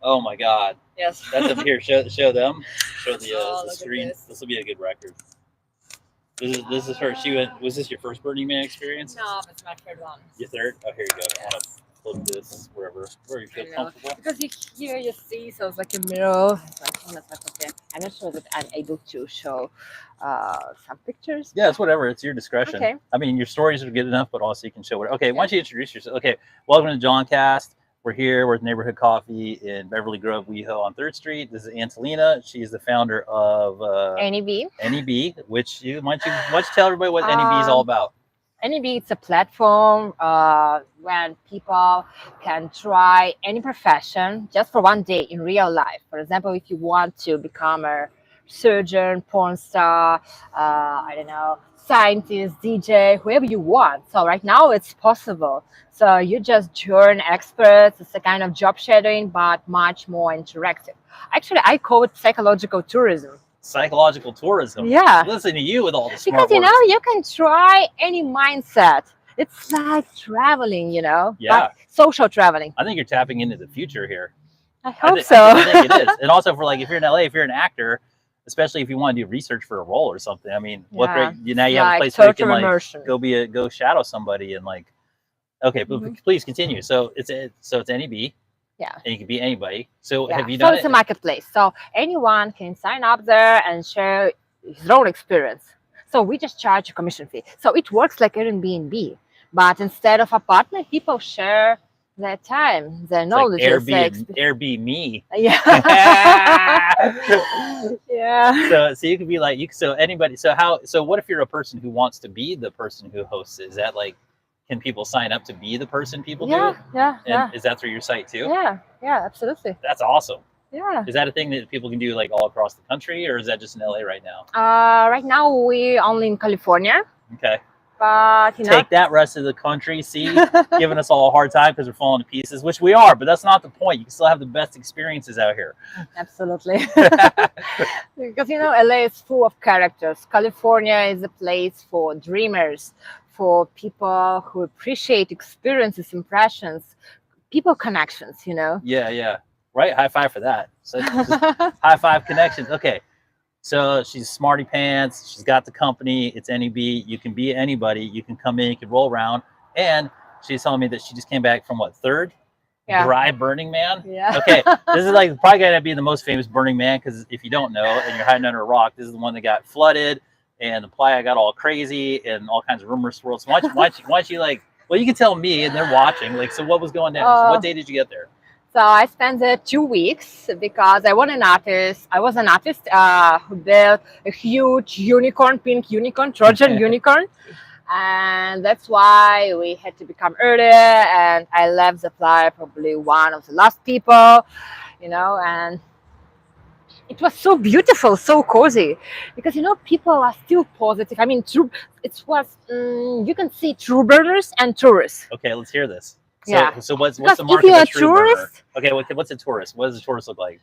Oh my God. Yes. That's up here. Show them. Show Oh, the look at screen. this. This will be a good record. This is her. She went. Was this your first Burning Man experience? No, it's my third one. Your third? Oh, here you go. I want to Yes. flip this where you I feel know. comfortable. Because you here you see, so it's like a mirror. It's like on the top of it. I'm not sure that I'm able to show some pictures. Yeah, it's whatever. It's your discretion. Okay. I mean, your stories are good enough, but also you can show it. Okay, why Yeah. don't you introduce yourself? Okay, welcome to John Cast. We're here. We're at Neighborhood Coffee in Beverly Grove, WeHo on 3rd Street. This is Angelina. She's the founder of Anybe. Anybe, which why don't you tell everybody what Anybe is all Um, about? Anybe, it's a platform where people can try any profession just for one day in real life. For example, if you want to become a surgeon, porn star, I don't know, scientist, DJ, whoever you want. So right now it's possible. So you just join experts. It's a kind of job shadowing, but much more interactive. Actually, I call it psychological tourism. Psychological tourism. Yeah, Listen to you with all the because smart words. you can try any mindset. It's like traveling, Yeah. but social traveling. I think you're tapping into the future here. I hope I so. think it is. And also for like if you're in LA, if you're an actor, especially if you want to do research for a role or something. I mean, what Yeah, great now it's you have a like place where you can total like immersion. go shadow somebody and like okay, but Mhm. please continue. So it's any B Yeah. and you can be anybody. So Yeah, have you so done it's a it? marketplace. So anyone can sign up there and share his own experience. So we just charge a commission fee. So it works like Airbnb, but instead of apartment, people share their time, their It's like knowledge, Airbnb. Yeah. Yeah. So you could be like so anybody so what if you're a person who wants to be the person who hosts it? Is that like can people sign up to be the person people do? And is that through your site too? Yeah, absolutely. That's awesome. Yeah. Is that a thing that people can do like all across the country, or is that just in LA right now? Right now we only in California, Okay. but Take that, rest of the country. See, giving us all a hard time because we're falling to pieces, which we are, but that's not the point. You can still have the best experiences out here. Absolutely. Because LA is full of characters. California is a place for dreamers, for people who appreciate experiences, impressions, people connections. Yeah. Right. High five for that. So just high five connections. Okay. So she's smarty pants. She's got the company. It's NEB. You can be anybody. You can come in. You can roll around. And she's telling me that she just came back from what, third? Yeah. Dry Burning Man. Yeah. Okay, this is like probably gonna be the most famous Burning Man because if you don't know and you're hiding under a rock, this is the one that got flooded and the playa got all crazy and all kinds of rumors swirled. So why don't you like? Well, you can tell me and they're watching. Like, so what was going down? So what day did you get there? So I spent there 2 weeks because I was an artist. I was an artist who built a huge unicorn, pink unicorn, Trojan unicorn. And that's why we had to become early. And I left the playa probably one of the last people, and it was so beautiful, so cozy, because people are still positive. I mean, you can see true burners and tourists. Okay, let's hear this. So, Yeah. So what's Because the if market you're of a a true burner? tourist, Okay, what's a tourist? What does a tourist look like?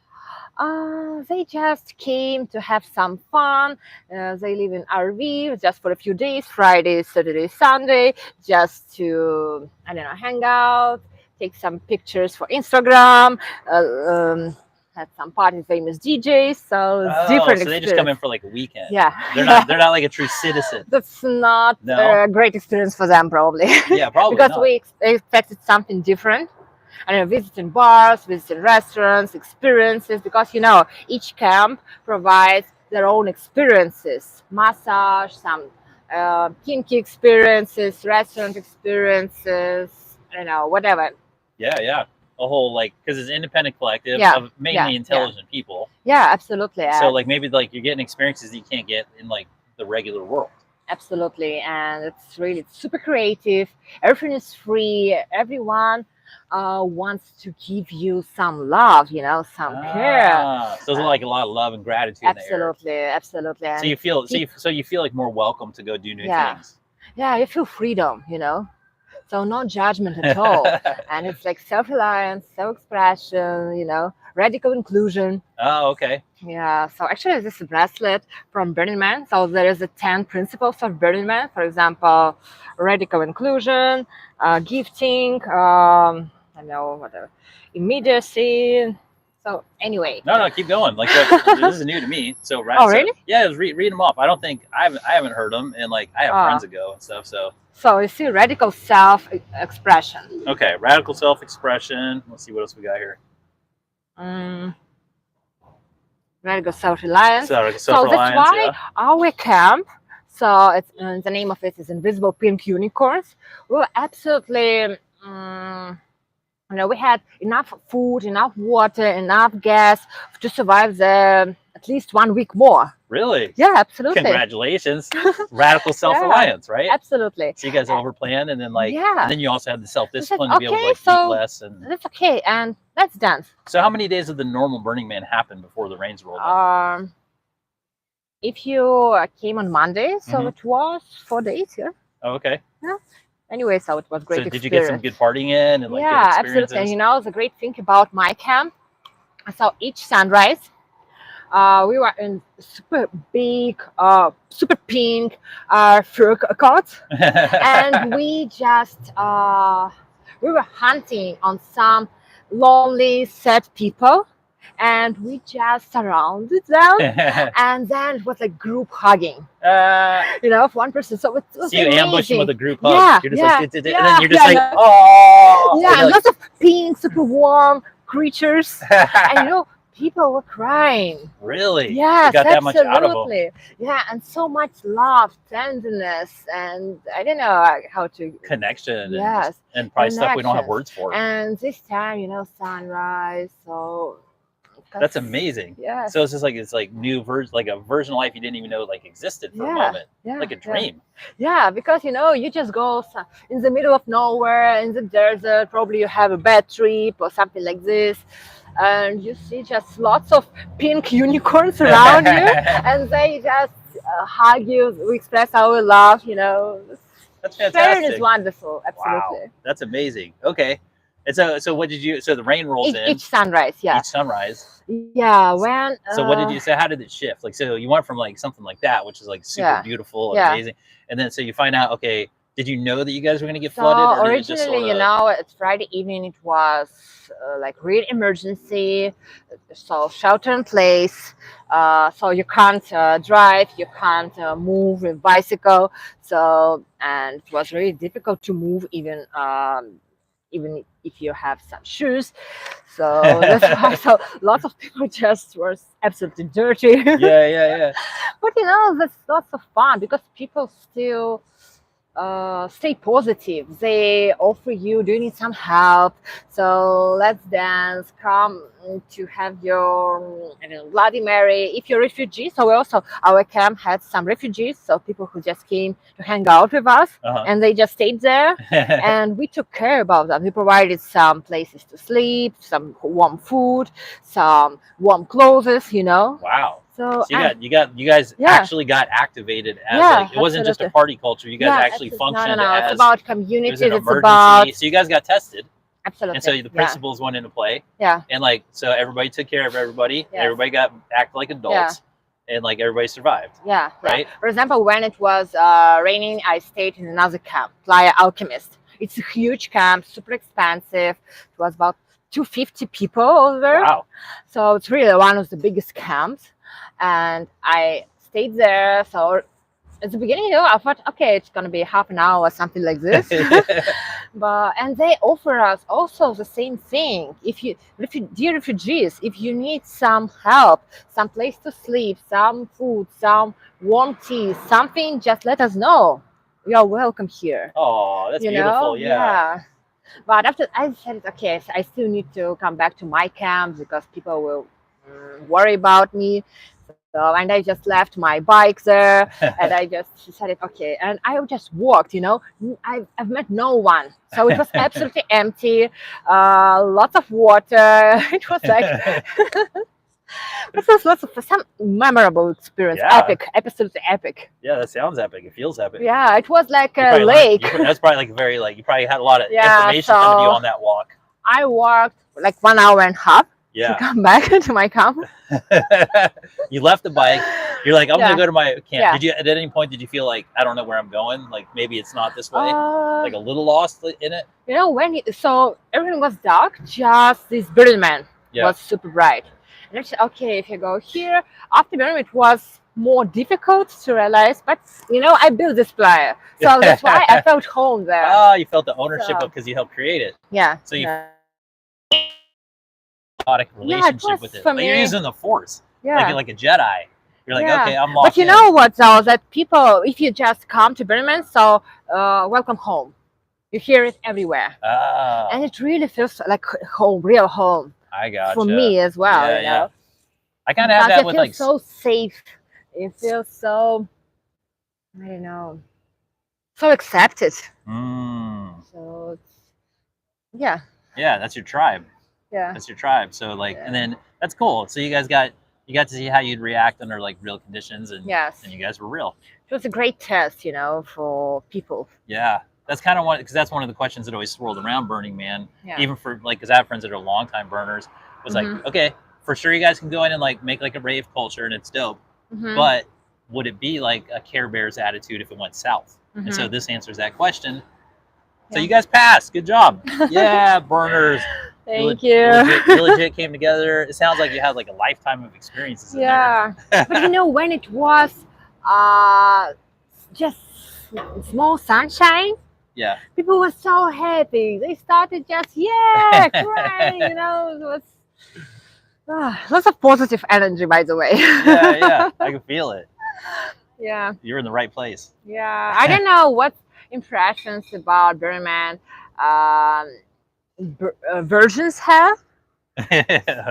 they just came to have some fun. They live in RV just for a few days, Friday, Saturday, Sunday, just to, I don't know, hang out, take some pictures for Instagram, had some parties, famous DJs. So it's Oh, different so they just come in experience. for like a weekend. Yeah. They're not like a true citizen. That's not No? a great experience for them, probably. Yeah, probably Because not. we expected something different. I don't know, visiting bars, visiting restaurants, experiences, because each camp provides their own experiences, massage, some kinky experiences, restaurant experiences, I don't know, whatever. Yeah. A whole like because it's an independent collective Yeah, of mainly yeah. intelligent people. Yeah, absolutely. So like maybe like you're getting experiences that you can't get in like the regular world. Absolutely, and it's super creative. Everything is free. Everyone wants to give you some love, some care. So there's like a lot of love and gratitude in the air. Absolutely. So you feel like more welcome to go do new things. Yeah, you feel freedom, so no judgment at all. And it's like self-reliance, self-expression, radical inclusion. Oh, okay. Yeah, so actually this is a bracelet from Burning Man. So there is a 10 principles of Burning Man. For example, radical inclusion, gifting, I know, whatever, immediacy, So anyway. No, keep going. Like this is new to me. So Oh, really? Yeah, I was reading them off. I don't think I haven't heard them, and like I have friends that go and stuff. So you see, radical self-expression. Okay, radical self-expression. Let's see what else we got here. Radical self-reliance. So that's why our camp. So it's the name of it is Invisible Pink Unicorns. We were absolutely. We had enough food, enough water, enough gas to survive at least 1 week more. Really? Yeah, absolutely. Congratulations. Radical self-reliance, right? Absolutely. So you guys overplanned, and then and then you also have the self-discipline to be able to eat less. And that's okay, and let's dance. So how many days of the normal Burning Man happened before the rains rolled in? If you came on Monday, so it was 4 days here. Oh, okay. Yeah. Anyway, so it was great. So did you get some good partying in and like good experiences? Absolutely. And the great thing about my camp, so each sunrise, we were in super big, super pink fur coats, and we just we were hunting on some lonely, sad people, and we just surrounded them, and then it was like group hugging. Of one person. So it was you amazing. ambush them with a group hug. Yeah, you're just like, and then you're just like, oh. Yeah, and lots of pink, super warm creatures. And people were crying. Really? Yes, got that much out of them. Yeah, and so much love, tenderness, and I don't know how to connection. Yes, and probably stuff we don't have words for. And this time, sunrise. So that's amazing. Yeah. So it's just like new version, like a version of life you didn't even know like existed for a moment. Yeah. Like a dream. Yeah, because you just go in the middle of nowhere in the desert. Probably you have a bad trip or something like this. And you see just lots of pink unicorns around you, and they just hug you. We express our love, That's fantastic. Sharing is wonderful, absolutely. Wow, that's amazing. Okay, and so what did you? So the rain rolls in each sunrise, yeah. Each sunrise. Yeah. When. So what did you say? How did it shift? Like, so you went from like something like that, which is like super beautiful and amazing, and then so you find out, okay. Did you know that you guys were going to get flooded? Or originally, it's Friday evening. It was like real emergency. So shelter in place. So you can't drive. You can't move with bicycle. So and it was really difficult to move even if you have some shoes. So that's why. So lots of people just were absolutely dirty. Yeah. But that's lots of fun because people still. Stay positive. They offer you, do you need some help? So let's dance, come to have your Bloody Mary. If you're a refugee, so also our camp had some refugees, so people who just came to hang out with us, and they just stayed there, and we took care about them. We provided some places to sleep, some warm food, some warm clothes, Wow. So you guys actually got activated as it wasn't just a party culture. You guys actually functioned as it's about community. It's about so you guys got tested. Absolutely. And so the principles went into play. Yeah. And so everybody took care of everybody. Yes. Everybody acted like adults. And everybody survived. Yeah. Right. For example, when it was raining, I stayed in another camp, Playa Alchemist. It's a huge camp, super expensive. It was about 250 people over there. Wow. So it's really one of the biggest camps. And I stayed there. So at the beginning, I thought, okay, it's gonna be half an hour or something like this. And they offer us also the same thing. Dear refugees, if you need some help, some place to sleep, some food, some warm tea, something, just let us know. You're welcome here. Oh, that's beautiful. Yeah. But after I said, okay, so I still need to come back to my camp because people will worry about me. So, and I just left my bike there, and I just decided, okay, and I just walked. I've met no one, so it was absolutely empty. Lots of water. It was like it was lots of some memorable experience. Epic, absolutely epic. Yeah, that sounds epic. It feels epic. Yeah, it was like a lake. That's probably you probably had a lot of information coming to you on that walk. I walked like 1 hour and a half. Yeah. To come back to my camp. You left the bike. You're like, I'm gonna go to my camp. Yeah. Did you at any point you feel like I don't know where I'm going? Like maybe it's not this way. Like a little lost in it. So everything was dark. Just this birdman Yeah. was super bright. And I said, okay, if you go here, after Burning Man, it was more difficult to realize, but I built this player, so that's why I felt home there. Oh, you felt the ownership So- because you helped create it. Yeah. So you yeah. chaotic relationship was with it. for Like you're me. using the Force, Yeah. like a Jedi. You're like, Yeah. okay, I'm But locked you in. know what, though, that people, if you just come to Burning Man, so welcome home. You hear it everywhere. Ah, And it really feels like home, real home. I gotcha. For me as well, Yeah, you know. I kind of have Because that you with feel like. so safe. You feel so, I don't know, so accepted. So it's, yeah, Yeah, that's your tribe. yeah, That's your tribe. So like, and Yeah. then that's cool. So you got to see how you'd react under like real conditions, and yes. and you guys were real. It was a great test, for people. Yeah, that's kind of one because that's one of the questions that always swirled around Burning Man. Yeah. Even for like, because I have friends that are longtime burners. Was like, okay, for sure you guys can go in and like make like a rave culture and it's dope, but would it be like a Care Bears attitude if it went south? And so this answers that question. So Yeah. you guys passed. Good job. Yeah, burners. Thank you. you. You legit came together. It sounds like you had like a lifetime of experiences in Yeah. there. But when it was just small sunshine, Yeah. people were so happy. They started just crying. It was lots of positive energy, by the way. Yeah. I can feel it. Yeah. You're in the right place. Yeah. I don't know what impressions about Burning Man virgins have,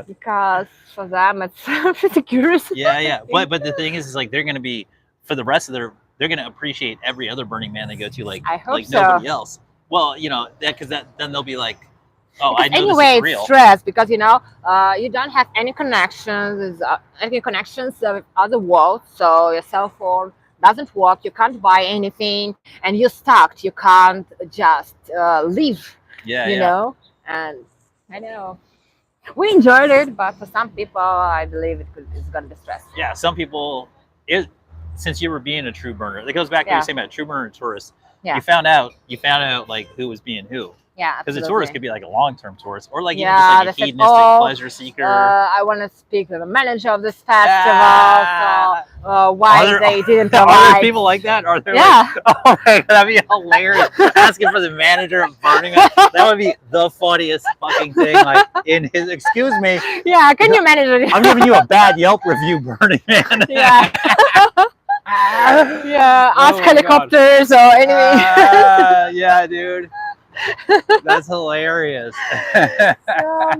because for them it's pretty curious. Yeah. But the thing is like they're gonna be for the rest of they're gonna appreciate every other Burning Man they go to like I hope like so. nobody else. Well, because then they'll be like, oh, Because I know anyway, this is it's real. stress because you don't have any connections, with other worlds, so your cell phone doesn't work. You can't buy anything, and you're stuck. You can't just leave. Yeah. And I know we enjoyed it, but for some people, I believe it's gonna be stressful. Yeah, some people since you were being a true burner, it goes back to what you were saying about true burner and tourist. Yeah. You found out like who was being who. Yeah, because a absolutely. tourist could be like a long-term tourist or like even Yeah, just like a they said, hedonistic "Oh, pleasure seeker. I want to speak to the manager of this festival. So why they didn't Are provide?" there people like that? Are there? Yeah. Like, oh my God, that'd be hilarious. Asking for the manager of Burning Man. That would be the funniest fucking thing. Like in his, excuse me, Yeah, can you manage it? I'm giving you a bad Yelp review, Burning Man. Yeah. Yeah, Oh ask my helicopters or anything. Yeah, dude. That's hilarious. Yeah,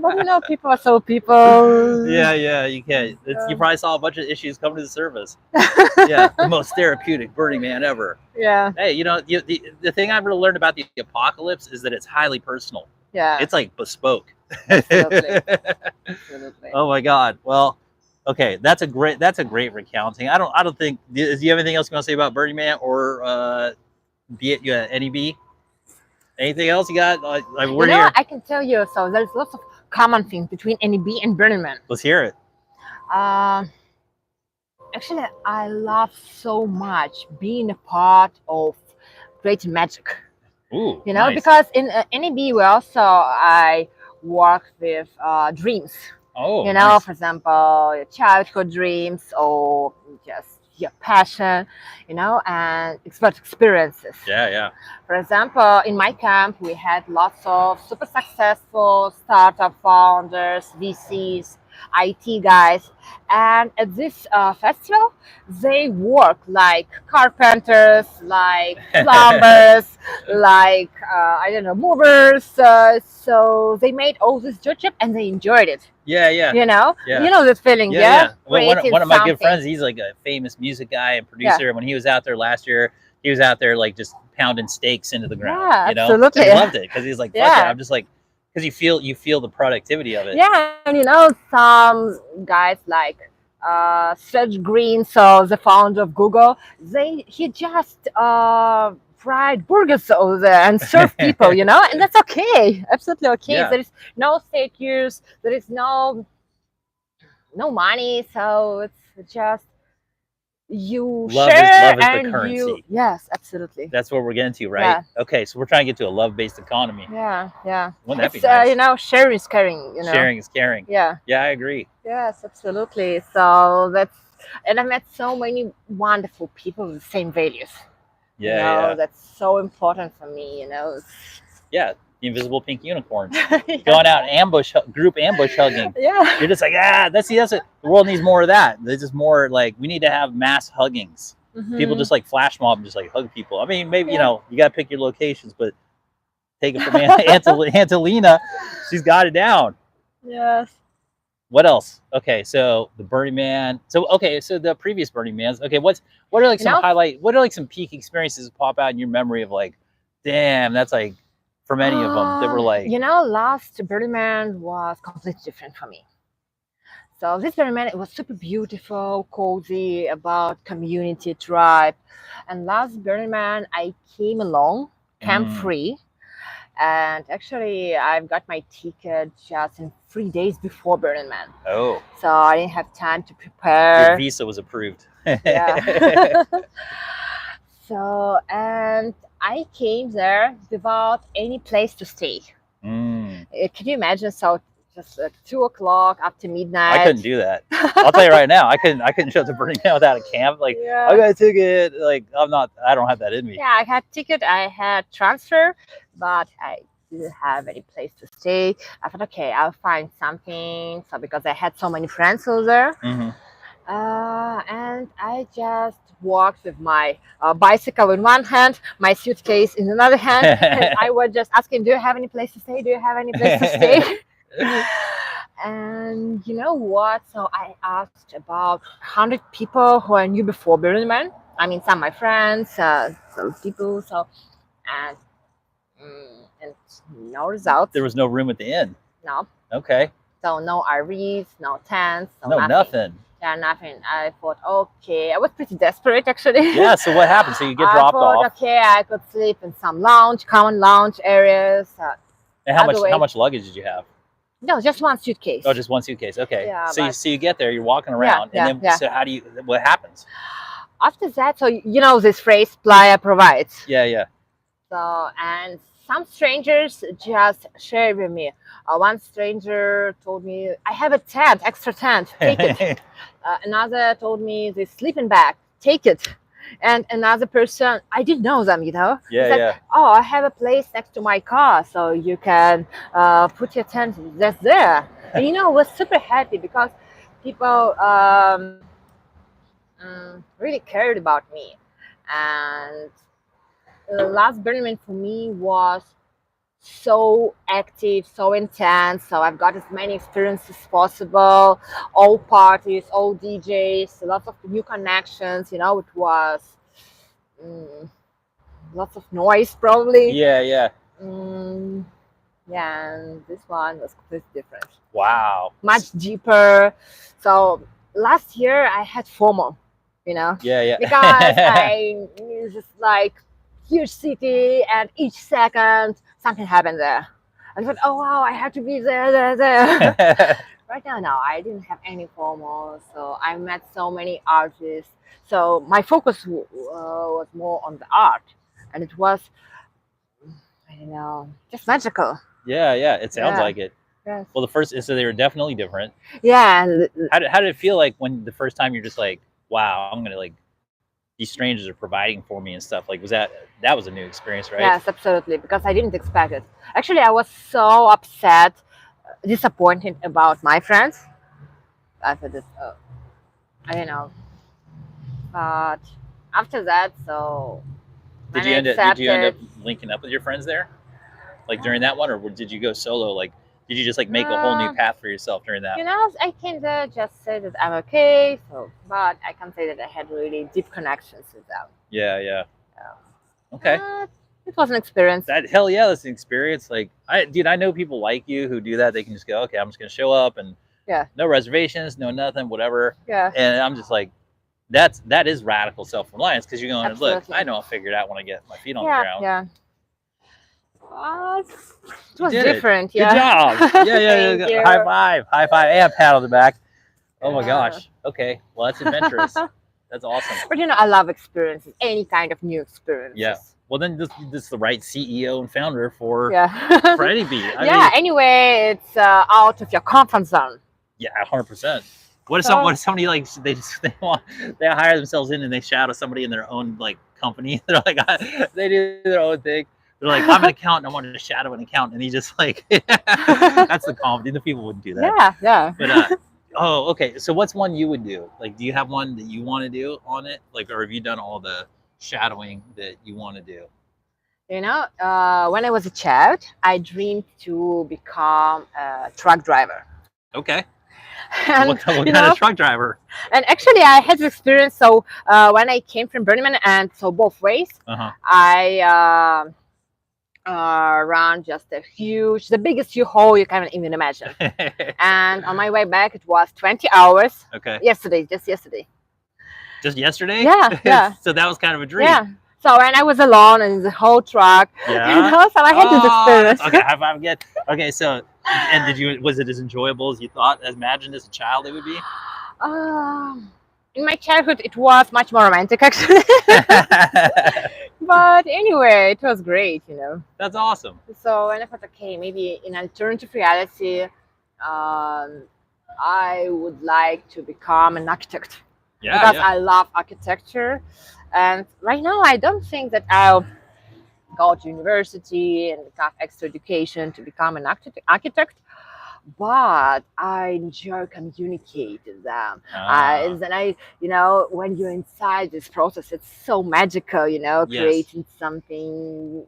but people are so people. Yeah, you can't. You probably saw a bunch of issues come to the surface. Yeah, the most therapeutic Burning Man ever. Yeah. Hey, the thing I've really learned about the apocalypse is that it's highly personal. Yeah. It's like bespoke. Absolutely. Absolutely. Oh my God. Well, okay, that's a great recounting. I don't think. Do you have anything else you want to say about Burning Man or be it Anybe? Anything else you got? We're here. I can tell you. So there's lots of common things between Anybe and Burning Man. Let's hear it. Actually, I love so much being a part of creating magic. Ooh, nice. Because in Anybe I work with dreams. Oh, nice. For example, your childhood dreams or just your passion, and experiences. Yeah. For example, in my camp, we had lots of super successful startup founders, VCs, IT guys, and at this festival, they work like carpenters, like plumbers, like movers. So they made all this job and they enjoyed it. Yeah. You know that feeling. Yeah. Well, one of my good something. friends, he's like a famous music guy and producer. And when he was out there last year, he was out there like just pounding stakes into the ground. Yeah, absolutely. And he loved it because he's like, fuck it. I'm just like, because you feel the productivity of it. Yeah, and some guys like Serge Green, so the founder of Google, he just fried burgers over there and serve people, and that's okay, absolutely okay. Yeah. There is no status, there is no money, so it's just you Love share is the and you, currency. yes, absolutely. That's what we're getting to, right? Yeah. Okay, so we're trying to get to a love-based economy. Yeah, yeah. Wouldn't that be It's nice? you know, sharing is caring. You know. Sharing is caring. Yeah. Yeah, I agree. Yes, absolutely. So that's, and I met so many wonderful people with the same values. Yeah, You know, yeah. that's so important for me. You know. Yeah, the invisible pink unicorn. Yeah. Going out group ambush hugging. Yeah. You're just like, that's it. The world needs more of that. There's just more like we need to have mass huggings. People just like flash mob and just like hug people. I mean, maybe you know you gotta pick your locations, but take it from Angelina, she's got it down. Yes. What else? Okay, so the Burning Man. So okay, so the previous Burning Mans. Okay, what are like some highlight? What are like some peak experiences that pop out in your memory of like, damn, that's like for many of them that were like, you know, last Burning Man was completely different for me. So this Burning Man, it was super beautiful, cozy, about community, tribe. And last Burning Man, I came along, camp free. And actually, I've got my ticket just in 3 days before Burning Man. oh, So I didn't have time to prepare. your visa was approved. Yeah. So, and I came there without any place to stay. Can you imagine? So just at 2 o'clock after midnight. I couldn't do that. I'll tell you right now, I couldn't show up to Burning Man without a camp. Like, Yeah. I got a ticket. Like, I don't have that in me. Yeah, I had ticket, I had transfer, but I didn't have any place to stay. I thought, okay, I'll find something. So because I had so many friends over there, and I just walked with my bicycle in one hand, my suitcase in another hand, and I was just asking, "Do you have any place to stay? Do you have any place to stay?" And you know what? So I asked about 100 people who I knew before Burning Man. I mean, some of my friends, some people. So, and no results. There was no room at the inn. No. Okay. So no RVs, no tents, no nothing. Yeah, nothing. I thought, okay, I was pretty desperate actually. Yeah. So what happened? So you get dropped off. Okay, I could sleep in some common lounge areas. And how much luggage did you have? No, just one suitcase. Oh, just one suitcase. Okay. Yeah, so you get there, you're walking around, and then so what happens? After that, so you know this phrase, playa provides. Yeah, yeah. So, and some strangers just shared with me. One stranger told me, I have a tent, extra tent, take it. Another told me this sleeping bag, take it. And another person, I didn't know them, you know. Yeah, said, yeah. Oh, I have a place next to my car, so you can put your tent that's there. And you know, I was super happy because people really cared about me. And the last Burning Man for me was so active, so intense. So I've got as many experiences as possible, all parties, all DJs, lots of new connections. You know, it was lots of noise probably. Yeah, yeah. Yeah, and this one was completely different. Wow. Much deeper. So last year I had FOMO, you know. Yeah, yeah. Because I just like huge city, and each second something happened there. I thought, oh wow, I have to be there. Right now, no, I didn't have any FOMO. So I met so many artists. So my focus was more on the art, and it was, I don't know, just magical. Yeah, yeah. It sounds like it. Yes. Well, so they were definitely different. Yeah. How did it feel like when the first time you're just like, wow, I'm gonna like, these strangers are providing for me and stuff. Like, that was a new experience, right? Yes, absolutely, because I didn't expect it. Actually, I was so upset, disappointed about my friends. I thought this, I don't know. But after that, so did you end up linking up with your friends there, like during that one, or did you go solo? Like, did you just like make a whole new path for yourself during that? You know, I can just say that I'm okay. So, but I can say that I had really deep connections with them. Yeah, yeah. Okay. It was an experience. Hell yeah, that's an experience. Like, dude, I know people like you who do that. They can just go, okay, I'm just gonna show up and no reservations, no nothing, whatever. Yeah. And I'm just like, that is radical self-reliance, because you're going, Absolutely. Look, I know I'll figure it out when I get my feet on the ground. Yeah. It was different. Good job. Yeah. High five. And a pat on the back. Oh my gosh. Okay. Well, that's adventurous. That's awesome. But I love experiences, any kind of new experiences. Yeah. Well, then this is the right CEO and founder for Yeah. Anybe. Yeah. mean, Anyway, it's out of your comfort zone. yeah, 100%. What if So- somebody like they hire themselves in and they shadow somebody in their own like company? They're like they do their own thing. They're like, I'm an accountant. I wanted to shadow an accountant, and he just like that's the comedy. The people wouldn't do that. Yeah, yeah. But oh, okay. So what's one you would do? Like, do you have one that you want to do on it? Like, or have you done all the shadowing that you want to do? When I was a child, I dreamed to become a truck driver. Okay. And, what kind of truck driver? And actually, I had this experience. So when I came from Burning Man, and so both ways, I ran just the biggest U-Haul you can even imagine. And on my way back, it was 20 hours. Okay. Just yesterday. Just yesterday? Yeah, yeah. So that was kind of a dream. Yeah. So when I was alone in the whole truck, yeah. So I had this experience. Okay, high five again. Okay, so and was it as enjoyable as you thought, as imagined as a child it would be? In my childhood, it was much more romantic, actually. But anyway, it was great, That's awesome. So when I thought, okay, maybe in alternative reality, I would like to become an architect. Yeah, because I love architecture. And right now, I don't think that I'll go to university and have extra education to become an architect. But I enjoy communicating them. And then when you're inside this process, it's so magical, creating something,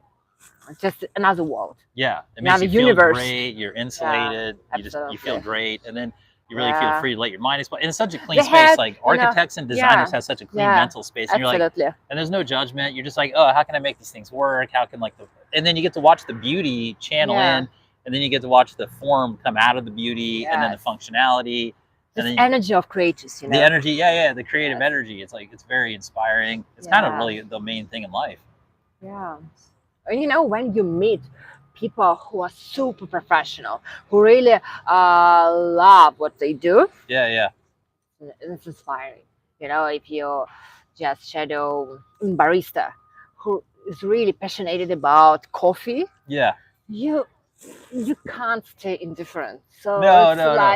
just another world. Yeah, it makes you feel great. You're insulated. Yeah, you feel great, and then you really feel free to let your mind explode. And it's such a clean space. Had, like architects and designers have such a clean mental space, and you're like, and there's no judgment. You're just like, oh, how can I make these things work? How can and then you get to watch the beauty channel in. And then you get to watch the form come out of the beauty, and then the functionality, and then energy of creators. The energy, the creative energy. It's like it's very inspiring. It's kind of really the main thing in life. Yeah, and when you meet people who are super professional, who really love what they do. Yeah. It's inspiring. If you just shadow a barista who is really passionate about coffee. Yeah. You can't stay indifferent. So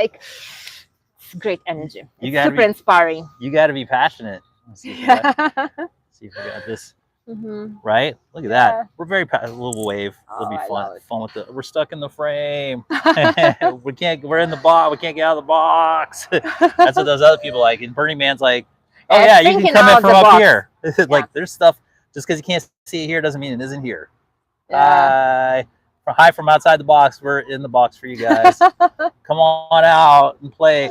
it's great energy. It's super inspiring. You got to be passionate. Let's see if we got this. Right? Look at that. We're very a little wave. It'll be fun. Fun with we're stuck in the frame. We're in the box. We can't get out of the box. That's what those other people like. And Burning Man's like, oh yeah, you can come in from up here. Like there's stuff. Just because you can't see it here doesn't mean it isn't here. Yeah. Hi from outside the box. We're in the box for you guys. Come on out and play.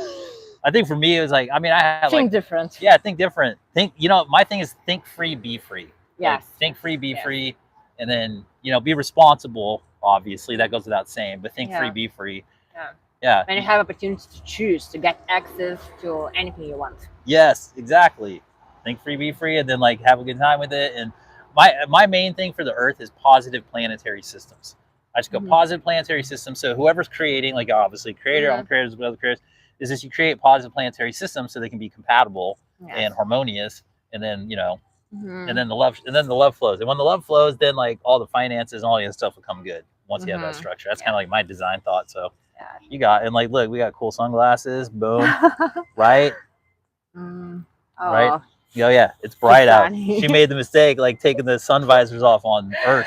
I think for me, it was like, I had think different. Yeah, think different. My thing is think free, be free. Yes. Like, think free, be free. And then, be responsible. Obviously, that goes without saying, but think free, be free. Yeah. And you have opportunity to choose to get access to anything you want. Yes, exactly. Think free, be free, and then have a good time with it. And my main thing for the Earth is positive planetary systems. I just go positive planetary systems. So whoever's creating, obviously creator, I'm creators, other creators, is just you create positive planetary systems so they can be compatible and harmonious, and then and then the love flows. And when the love flows, then all the finances and all the other stuff will come good once you have that structure. That's kind of like my design thought. So you got look, we got cool sunglasses. Boom, right? Right. Oh yeah, it's bright out. She made the mistake taking the sun visors off on Earth.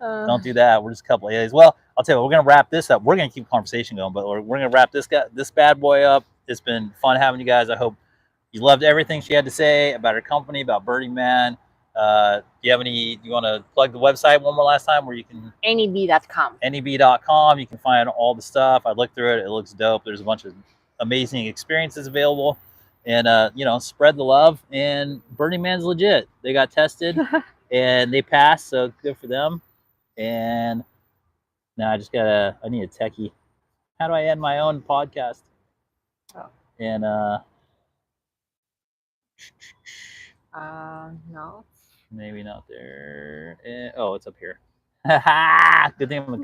Don't do that. We're just a couple of days. Well, I'll tell you what, we're gonna wrap this up. We're gonna keep the conversation going, but we're gonna wrap this bad boy up. It's been fun having you guys. I hope you loved everything she had to say about her company, about Burning Man. Do you want to plug the website one more last time where you can? Anybe.com. Anybe.com. You can find all the stuff. I looked through it. It looks dope. There's a bunch of amazing experiences available. And, spread the love. And Burning Man's legit. They got tested and they passed. So good for them. And now I need a techie. How do I end my own podcast? Oh. And, no. Maybe not there. Oh, it's up here. Good thing I'm a